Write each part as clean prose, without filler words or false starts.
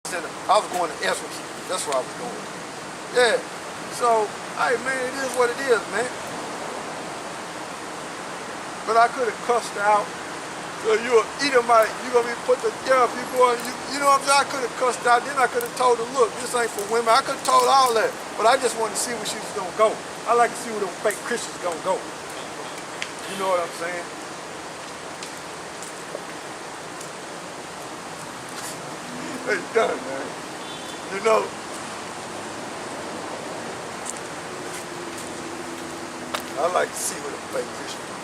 I was going to Ezra. That's where I was going. Yeah. So, hey man, it is what it is, man. But I could have cussed her out. So you're an Edomite, you're gonna be put to death. You going, you know what I'm saying? I could have cussed out. Then I could have told her, look, this ain't for women. I could have told all that. But I just wanted to see where she was gonna go. I like to see where them fake Christians gonna go. You know what I'm saying? It's done, man. You know. I like to see where the fake Christians go.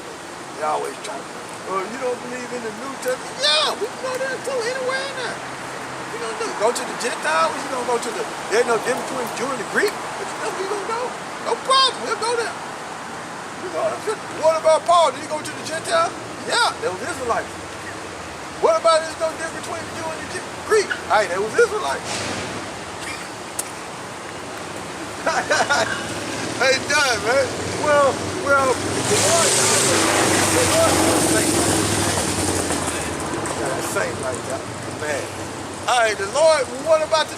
They always try to, well, you don't believe in the New Testament? Yeah, we can go there too, anywhere in there. What you gonna do? Go to the Gentiles? You gonna go to the, there's no difference between Jew and the Greek? But you know we gonna go? No problem, we'll go there. You know what I'm saying? What about Paul? Did he go to the Gentiles? Yeah, there was Israelites. What about there's no difference between the Jew and the Greek? Hey, there was Israelites. Hey, done, man. Well, the Lord Saint like that, man. All right, the Lord. What about the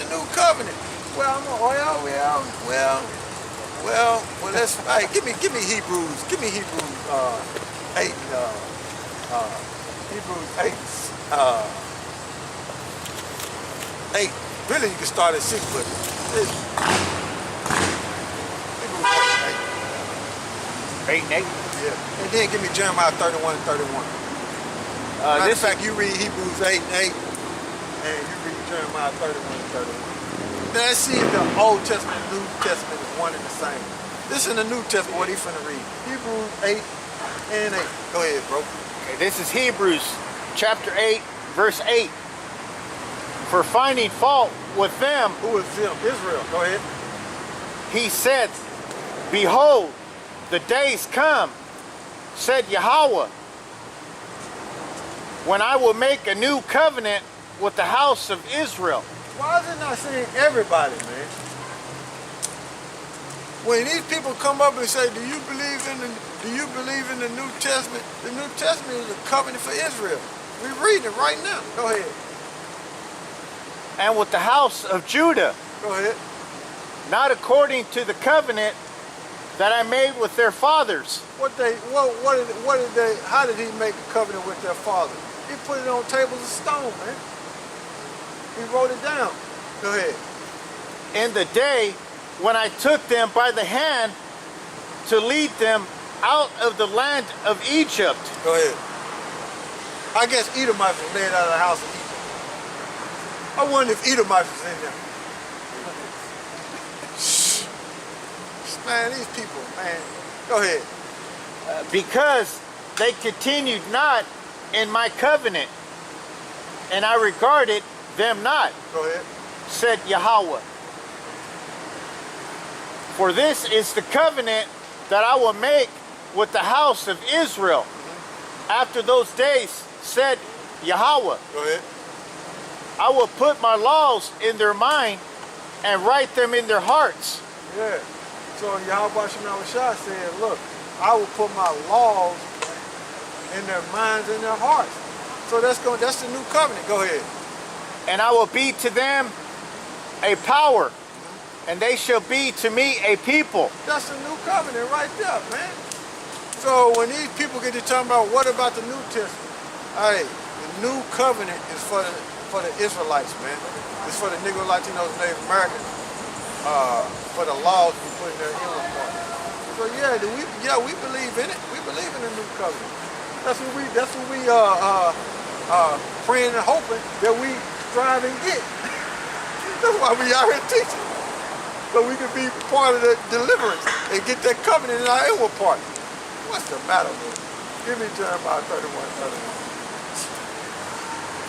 new covenant? Well. Let's. All right, give me Hebrews. Give me Hebrews 8. Hebrews 8. 8. Really, you can start at 6, but Hebrews 8 and 8? yeah. And then give me Jeremiah 31 and 31. In fact, you read Hebrews 8 and 8, and you read Jeremiah 31 and 31. Now, see if the Old Testament and New Testament is one and the same. This in the New Testament, what he finna read. Hebrews 8 and 8. Go ahead, bro. Okay, this is Hebrews chapter 8, verse 8. For finding fault with them. Who is them? Israel. Go ahead. He said, behold, the days come, said Yahawah, when I will make a new covenant with the house of Israel. Why is it not saying everybody, man? When these people come up and say, do you believe in the New Testament? The New Testament is a covenant for Israel. We're reading it right now. Go ahead. And with the house of Judah. Go ahead. Not according to the covenant that I made with their fathers. How did he make a covenant with their father? He put it on tables of stone, man. He wrote it down. Go ahead. In the day when I took them by the hand to lead them out of the land of Egypt. Go ahead. I guess Edomites was led out of the house of Egypt. I wonder if Edomites was in there. Man, these people, man. Go ahead. Because they continued not in my covenant, and I regarded them not. Go ahead. Said Yahawah. For this is the covenant that I will make with the house of Israel after those days, said Yahawah. Go ahead. I will put my laws in their mind and write them in their hearts. Yeah. So YAHAWASHI said, look, I will put my laws in their minds and their hearts. So that's the new covenant. Go ahead. And I will be to them a power, and they shall be to me a people. That's the new covenant right there, man. So when these people get to talking about what about the New Testament? Hey, the new covenant is for the Israelites, man. It's for the Negro, Latinos, Native Americans. For the laws we put in their inward part. So yeah, we believe in it. We believe in the new covenant. That's what we praying and hoping that we strive and get. That's why we out here teaching. So we can be part of the deliverance and get that covenant in our inward part. What's the matter with it? Give me Jeremiah 31.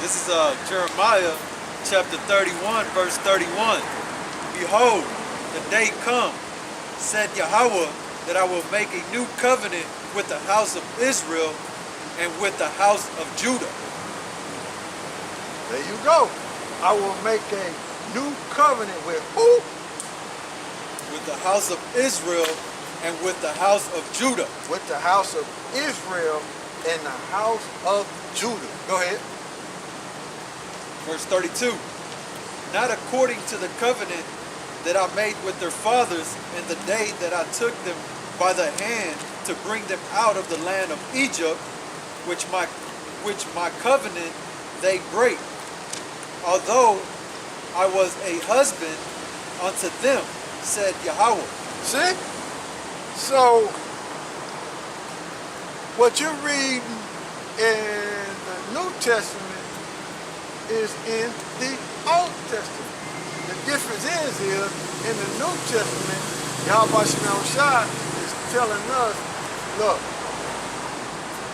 This is Jeremiah chapter 31, verse 31. Behold, the day come, said Yahawah, that I will make a new covenant with the house of Israel and with the house of Judah. There you go. I will make a new covenant with who? With the house of Israel and with the house of Judah. With the house of Israel and the house of Judah. Go ahead. Verse 32. Not according to the covenant that I made with their fathers in the day that I took them by the hand to bring them out of the land of Egypt, which my covenant they break, although I was a husband unto them, said Yahawah. See? So, what you're reading in the New Testament is in the Old Testament. The difference is in the New Testament, YAHAWASHI is telling us, look,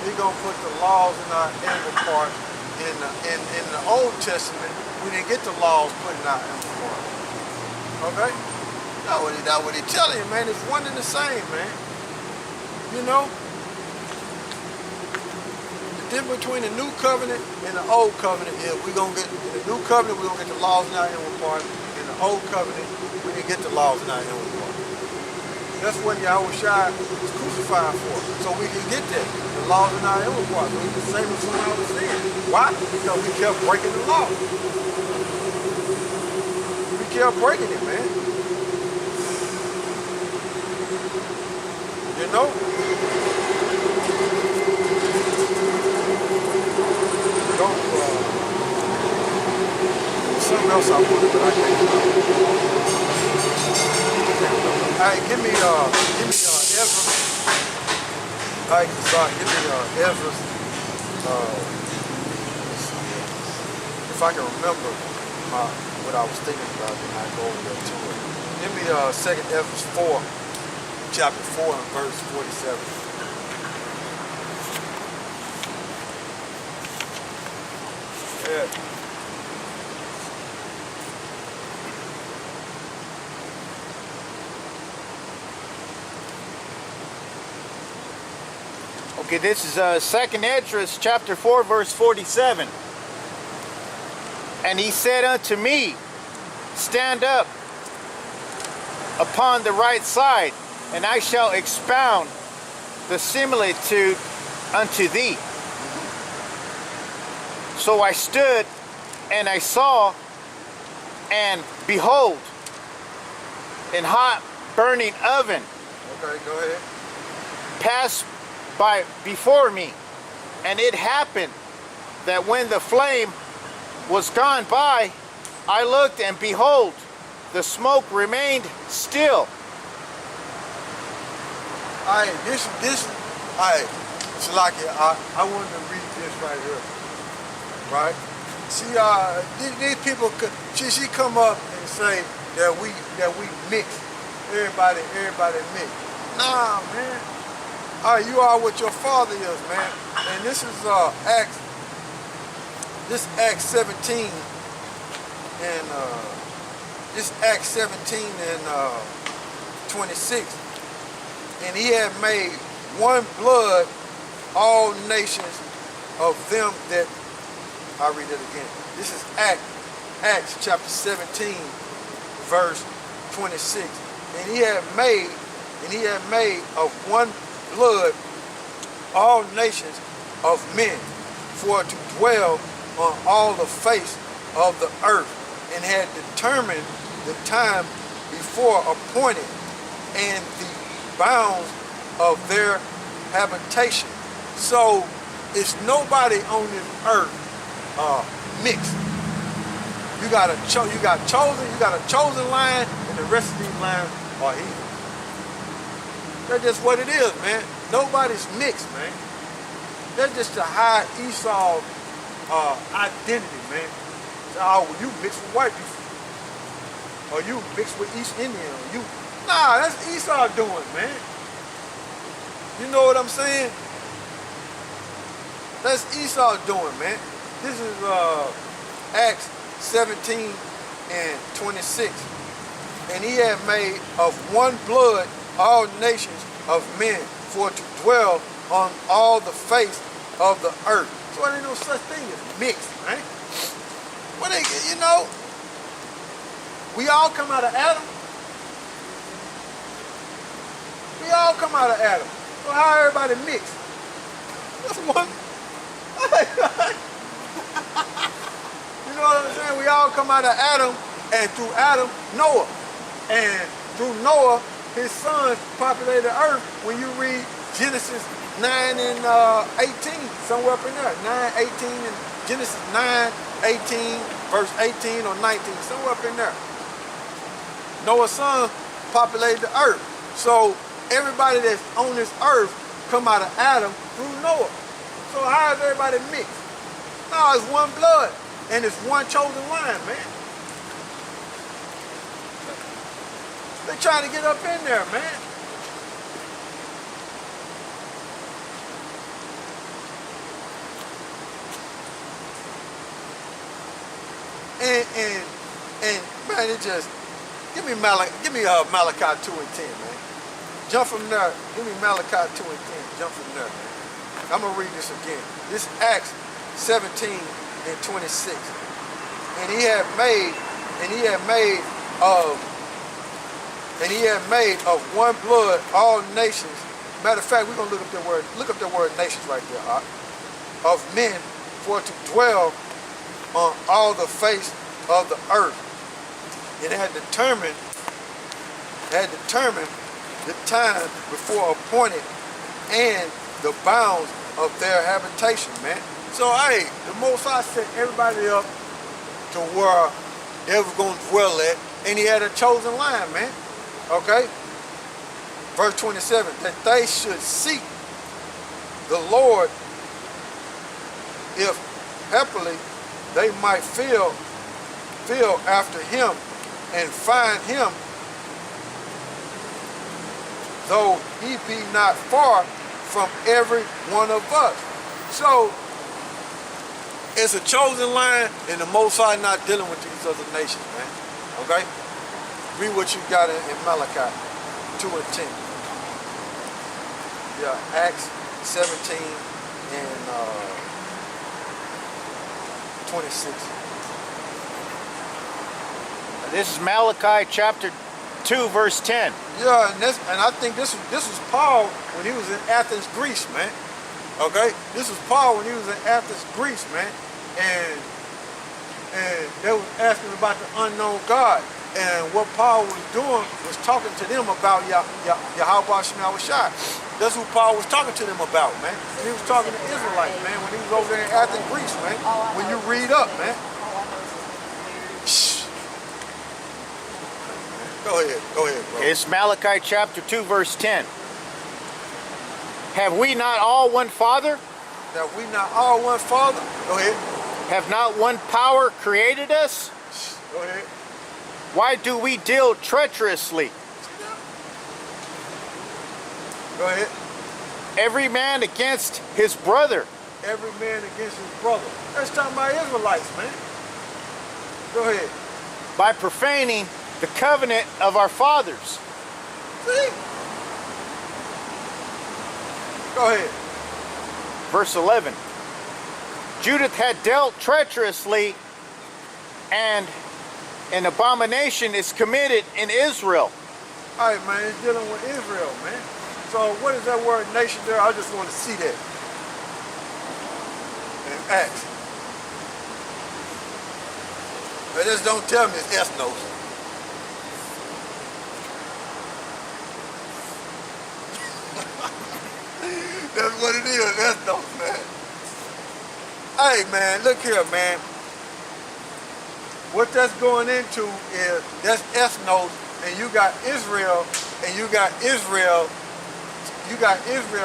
He's gonna put the laws in our inward part. In the Old Testament, we didn't get the laws put in our inward part. Okay? That's what he's telling you, man. It's one and the same, man. You know? The difference between the new covenant and the old covenant is in the new covenant we're gonna get the laws in our inward part. In the old covenant, we didn't get the laws in our inward part. That's what YAHAWASHI was crucified for. So we can get that. The laws in our inward part. So it's the same as what I was saying. Why? Because we kept breaking the law. We kept breaking it, man. You know? Something else I wanted, but I can't remember. Alright, give me Ezra. Alright, sorry, give me Ezra. If I can remember what I was thinking about, then I go over there to it. Give me 2nd Ezra 4, chapter 4 and verse 47. Yeah. Okay, this is 2nd Esdras chapter 4 verse 47. And he said unto me, stand up upon the right side, and I shall expound the similitude unto thee. So I stood, and I saw, and behold, an hot burning oven. Okay, go ahead. Passed by before me, and it happened that when the flame was gone by, I looked, and behold, the smoke remained still. Alright, alright, Shalaki, I wanted to read this right here. Right? See, these people, she come up and say that we mix. Everybody mix. Nah, man. Alright, you are what your father is, man. And this is Acts 17 and this Acts 17 and 26. And he had made one blood all nations of them that, I'll read it again. This is Acts chapter 17, verse 26. And he had made of one blood all nations of men, for to dwell on all the face of the earth, and had determined the time before appointed and the bounds of their habitation. So it's nobody on this earth mixed. You got a chosen line, and the rest of these lines are heathen. That's just what it is, man. Nobody's mixed, man. That's just to hide Esau identity, man. Oh, well, you mixed with white people, or you mixed with East Indian, or you. Nah, that's Esau doing, man. You know what I'm saying? That's Esau doing, man. This is Acts 17 and 26. And he had made of one blood all nations of men, for to dwell on all the face of the earth. So there ain't no such thing as mixed, right? What they, you know, we all come out of Adam. We all come out of Adam. So how everybody mixed? That's one. You know what I'm saying? We all come out of Adam, and through Adam, Noah. And through Noah, his sons populated the earth. When you read Genesis 9 and 18, somewhere up in there. 9, 18, and Genesis 9, 18, verse 18 or 19, somewhere up in there. Noah's son populated the earth. So everybody that's on this earth come out of Adam through Noah. So how is everybody mixed? No, it's one blood, and it's one chosen line, man. They're trying to get up in there, man. And man, it just give me Malachi 2 and 10, man. Jump from there. Give me Malachi 2 and 10. Jump from there, man. I'm gonna read this again. This is Acts 17 and 26. And he had made of one blood all nations. Matter of fact, we're gonna look up the word nations right there, of men for to dwell on all the face of the earth. It had determined the time before appointed and the bounds of their habitation, man. So hey, the Most High set everybody up to where they were gonna dwell at, and he had a chosen line, man. Okay? Verse 27, that they should seek the Lord if happily they might feel after him and find him, though he be not far from every one of us. So it's a chosen line, and the Most High not dealing with these other nations, man. Okay? Read what you got in Malachi 2 and 10. Yeah, Acts 17 and 26. This is Malachi chapter 2, verse 10. Yeah, and I think this was Paul when he was in Athens, Greece, man. Okay? This was Paul when he was in Athens, Greece, man. And they was asking about the unknown God. And what Paul was doing was talking to them about YAHAWASHI. That's who Paul was talking to them about, man. And he was talking to Israelites, man, when he was over there in Athens, Greece, man. When you read up, man. Shh. Go ahead, bro. It's Malachi chapter 2, verse 10. Have we not all one Father? Have we not all one Father? Go ahead. Have not one power created us? Shh. Go ahead. Why do we deal treacherously? Go ahead. Every man against his brother. Every man against his brother. That's talking about Israelites, man. Go ahead. By profaning the covenant of our fathers. See? Go ahead. Verse 11. Judith had dealt treacherously, and an abomination is committed in Israel. All right, man, it's dealing with Israel, man. So what is that word nation there? I just want to see that. In Acts. But just don't tell me it's ethnos. That's what it is, ethnos, man. Hey, man, look here, man. What that's going into is that's ethnos, and you got Israel,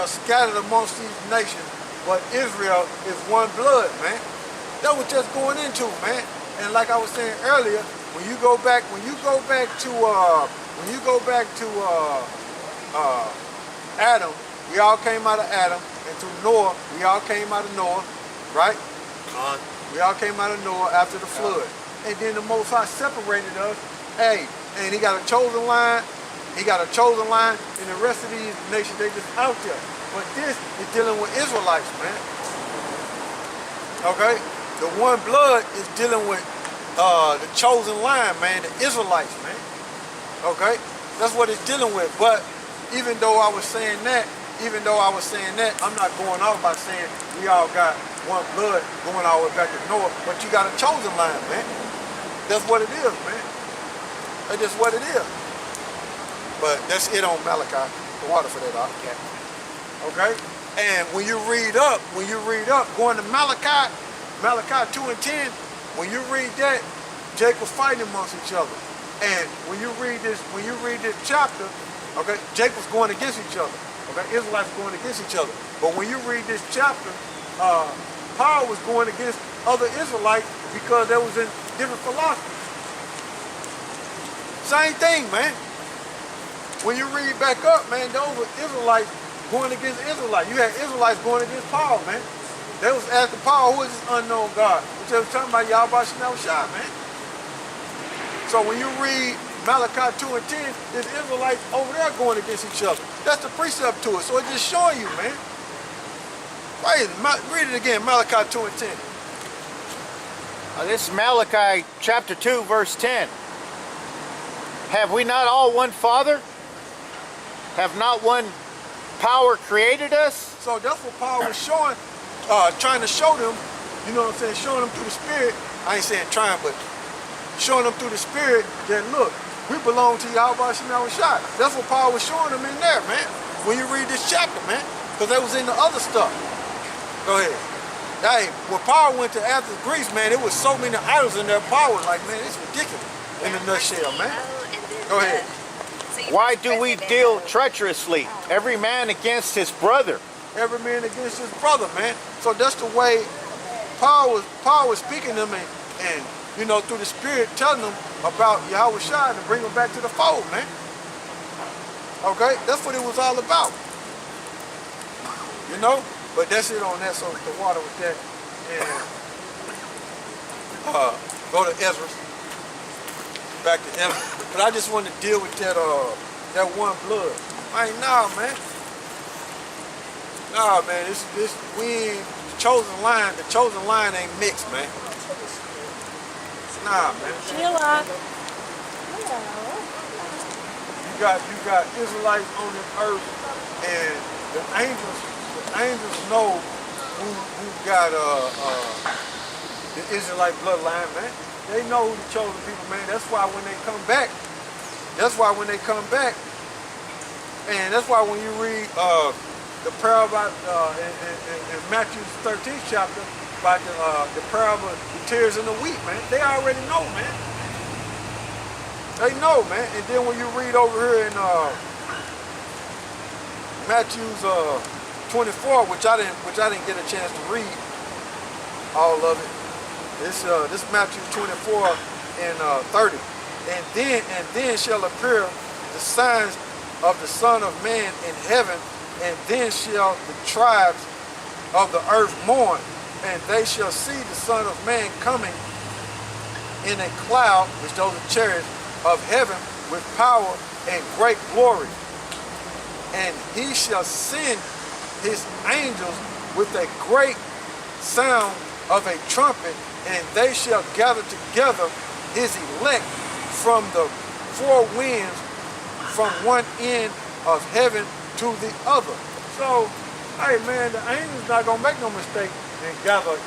scattered amongst these nations, but Israel is one blood, man. That's what that's going into, man. And like I was saying earlier, when you go back to Adam, we all came out of Adam, and through Noah, we all came out of Noah, right? We all came out of Noah after the flood. And then the Most High separated us. Hey, and he got a chosen line. And the rest of these nations, they just out there. But this is dealing with Israelites, man. Okay? The one blood is dealing with the chosen line, man, the Israelites, man. Okay? That's what it's dealing with. But even though I was saying that, I'm not going off by saying we all got one blood going all the way back to Noah, but you got a chosen line, man. That's what it is, man. That's just what it is. But that's it on Malachi. The water for that, okay? And when you read up, going to Malachi 2 and 10, when you read that, Jacob fighting amongst each other. And when you read this chapter, okay, Jacob's going against each other. Okay, Israelites going against each other. But when you read this chapter, Paul was going against other Israelites because they was in different philosophies. Same thing, man. When you read back up, man, those were Israelites going against Israelites. You had Israelites going against Paul, man. They was asking Paul, who is this unknown God? Which they was talking about YAHAWASHI, man. So when you read Malachi 2 and 10, there's Israelites over there going against each other. That's the precept to it. So it's just showing you, man. Read it again, Malachi 2 and 10. This is Malachi chapter 2, verse 10. Have we not all one Father? Have not one power created us? So that's what Paul was showing, trying to show them, you know what I'm saying, showing them through the Spirit. I ain't saying trying, but showing them through the Spirit that, look, we belong to YAHAWASHI. That's what Paul was showing them in there, man. When you read this chapter, man, because they was in the other stuff. Go ahead. Hey, when Paul went to Athens, Greece, man, it was so many idols in there. Paul was like, man, it's ridiculous in a nutshell, man. Go ahead. Why do we deal treacherously, every man against his brother? Every man against his brother, man. So that's the way Paul was speaking to them and you know, through the Spirit telling them about YAHAWASHI and bring them back to the fold, man. Okay? That's what it was all about. You know? But that's it on that, so the water with that. And go to Ezra. Back to Ezra. But I just want to deal with that one blood. Nah, man. Nah, man, we ain't the chosen line ain't mixed, man. Nah, man. Sheila. You got Israelites on this earth, and the angels know who got the Israelite bloodline, man. They know who the chosen people, man. That's why when they come back, and that's why when you read the parable about in Matthew's 13th chapter about the parable of the tares and the wheat, man, they already know, man. They know, man. And then when you read over here in Matthew's 24, which I didn't get a chance to read all of it. This Matthew 24 and 30. And then shall appear the signs of the Son of Man in heaven, and then shall the tribes of the earth mourn, and they shall see the Son of Man coming in a cloud, which those are chariots, of heaven with power and great glory. And he shall send his angels with a great sound of a trumpet, and they shall gather together his elect from the four winds, from one end of heaven to the other. So, hey man, the angels not gonna make no mistake and gather